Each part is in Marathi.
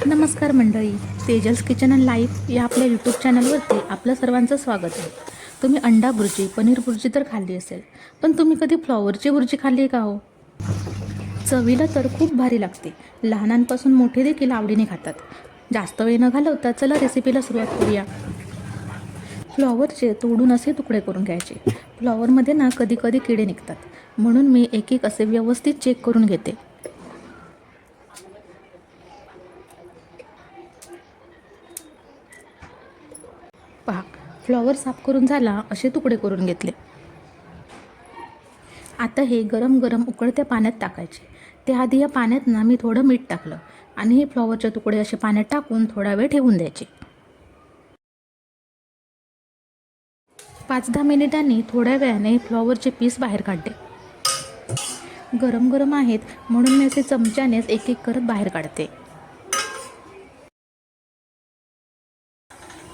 नमस्कार मंडळी, तेजल्स किचन अँड लाईफ या आपल्या यूट्यूब चॅनलवरती आपलं सर्वांचं स्वागत आहे. तुम्ही अंडा बुर्जी, पनीर बुर्जी तर खाल्ली असेल, पण तुम्ही कधी फ्लॉवरची बुर्जी खाल्ली का हो? चवीला तर खूप भारी लागते. लहानांपासून मोठे देखील आवडीने खातात. जास्त वेळ न घालवता चला रेसिपीला सुरुवात करूया. फ्लॉवरचे तोडून असे तुकडे करून घ्यायचे. फ्लॉवरमध्ये ना कधी कधी किडे निघतात, म्हणून मी एक एक असे व्यवस्थित चेक करून घेते. पहा, फ्लॉवर साफ करून झाला असे तुकडे करून घेतले. आता हे गरम गरम उकळत्या पाण्यात टाकायचे. त्याआधी या पाण्यात ना मी थोडं मीठ टाकलं आणि हे फ्लॉवरचे तुकडे असे पाण्यात टाकून थोडा वेळ ठेवून द्यायचे. 5-10 मिनिटांनी थोड्या वेळाने फ्लॉवरचे पीस बाहेर काढले. गरम गरम आहेत म्हणून मी असे चमच्यानेच एक एक करत बाहेर काढते.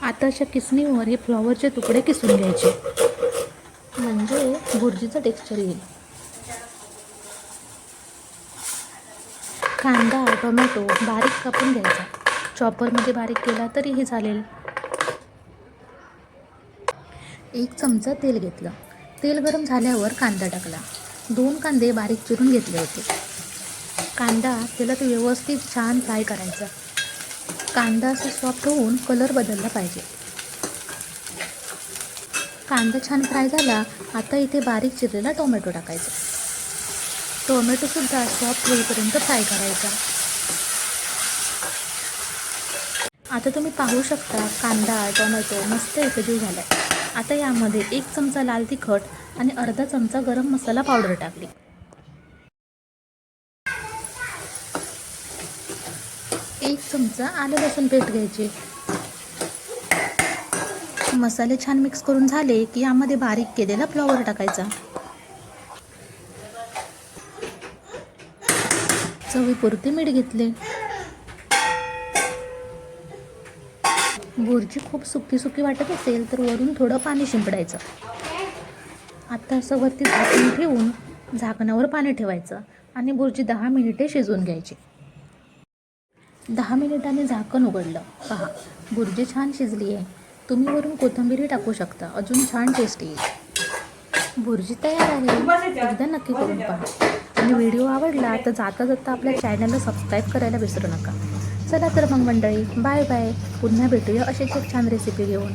आता अशा किसणीवर हे फ्लॉवरचे तुकडे किसून घ्यायचे, म्हणजे बुर्जीचं टेक्स्चर येईल. कांदा, टोमॅटो बारीक कापून घ्यायचा. चॉपरमध्ये बारीक केला तरीही चालेल. 1 चमचा तेल घेतलं. तेल गरम झाल्यावर कांदा टाकला. 2 कांदे बारीक चिरून घेतले होते. कांदा तेलात व्यवस्थित छान फ्राय करायचा. कांदा असा सॉफ्ट होऊन कलर बदलला पाहिजे. कांदा छान फ्राय झाला. आता इथे बारीक चिरलेला टोमॅटो टाकायचा. टोमॅटोसुद्धा सॉफ्ट होईपर्यंत फ्राय करायचा. आता तुम्ही पाहू शकता कांदा टोमॅटो मस्त एकजीव झाला आहे. आता यामध्ये 1 चमचा लाल तिखट आणि अर्धा चमचा गरम मसाला पावडर टाकली. 1 चमचा आलं लसूण पेस्ट घ्यायची. मसाले छान मिक्स करून झाले की यामध्ये बारीक केलेला फ्लॉवर टाकायचा. चवीपुरती मीठ घेतले. बुर्जी खूप सुकी वाटत असेल तर वरून थोडं पाणी शिंपडायचं. आता असं वरती झाकून ठेवून झाकणावर पाणी ठेवायचं आणि बुर्जी 10 मिनिटे शिजवून घ्यायची. 10 मिनिटांनी झाकण उघडलं. पहा, बुर्जी छान शिजली आहे. तुम्ही वरून कोथिंबीर टाकू शकता, अजून छान टेस्ट येईल. बुर्जी तयार आहे. एकदा नक्की करून पहा. आणि व्हिडिओ आवडला तर जाता जाता आपल्या चॅनलला सबस्क्राईब करायला विसरू नका. चला तर मग मंडळी, बाय बाय. पुन्हा भेटूया अशीच एक छान रेसिपी घेऊन.